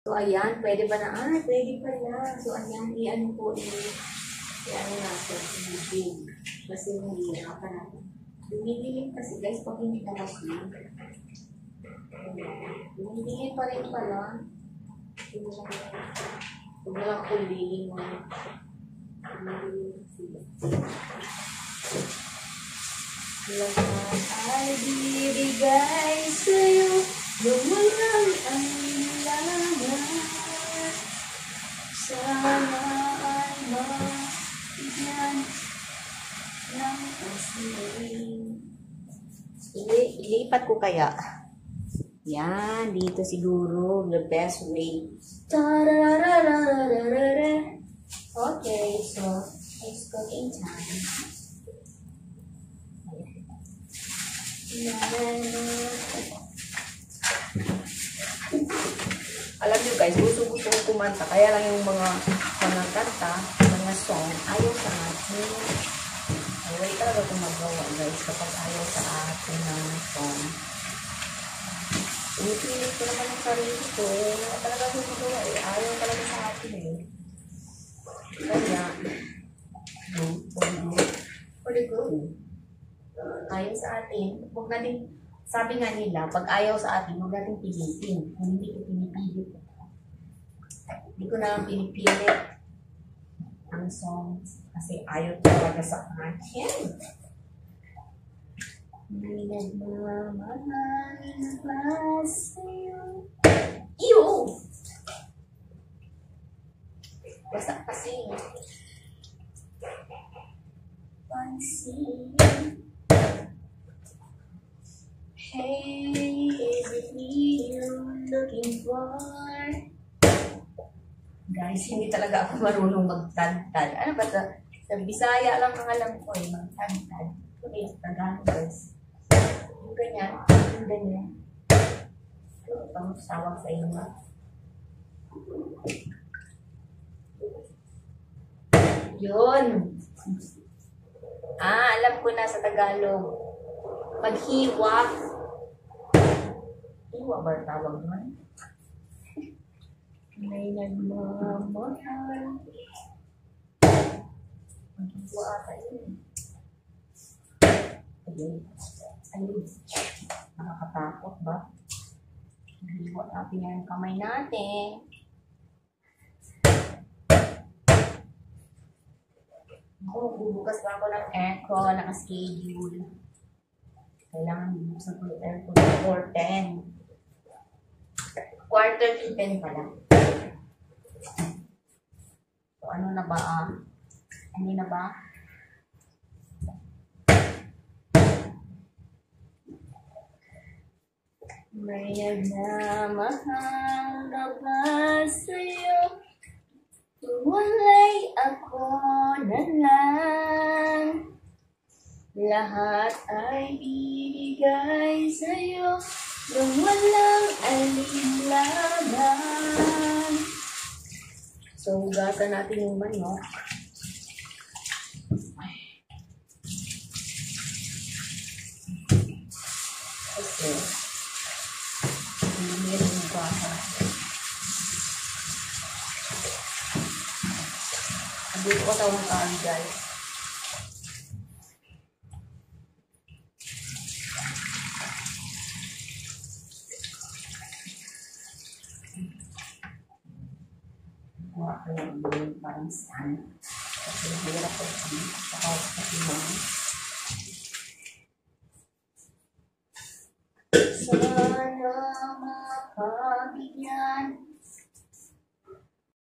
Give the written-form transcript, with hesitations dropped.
So, ayan, pwede ba na? Pwede pala. So, ayan, i-ano po, i-ano natin, i-big. Kasi hindi pa natin. Dumidilim kasi guys, pag hindi na mag-big. Dumidilim pa rin pala. Huwag na lang kulihin mo. Dumidilim sila. Lahat ay bibigay sa'yo, lumalang ang laman. Sana ay mabigyan ng pasirin. Ilipat ko kaya. Yan, dito siguro the best way. Okay, so it's cooking time. Alam nyo guys, gusto ko kumanta. Kaya lang yung mga kanta, mga song, ayaw sa atin. Ayaw talaga kung magawa guys kapag ayaw sa atin ng song. Pinipilit ko naman ang sarili ko. Wala talaga kung magawa eh. Ayaw talaga sa atin eh. Kaya, for the good. Ayaw sa atin. Huwag natin, sabi nga nila, pag ayaw sa atin, huwag natin pilitin. Hindi ko pinipilit. Hindi ko na pinipilit ang song kasi ayaw talaga sa akin. May nagmamahal na ba sa'yo? Iyo! Basta kasi. Pansin. Hey, is it me you're looking for? Guys, hindi talaga ako marunong magtantad. Ano ba ito? Sa Bisaya lang ang alam ko eh, magtantad. Okay, Tagalog guys. Yung ganyan, yung ganyan. Ano bang tawag sa inyo? Yun. Alam ko na sa Tagalog. Paghiwak. Hiwa ba tawag man? May nagmamahal. Paghiwa ata yun. Ayun. Nakakatakot ba? Hiwa natin yung kamay natin. Bubukas pa ako ng aircon, naka-schedule. Kailangan bubuksan ko yung aircon 4:10. Quarter to 10 pala. So, ano na ba? Ano na ba? May nagmamahal na ba sa'yo? Walay ako na lang. Lahat ay ibigay sa'yo nung walang alinlangan. So, hugasan natin yung manok. Okay. Hindi rin hugasan. Dito ko tawang kaan guys. Huwag ko lang yung parang stand. Kasi hirap ko ito. Saka kasi lang. Sana makabigyan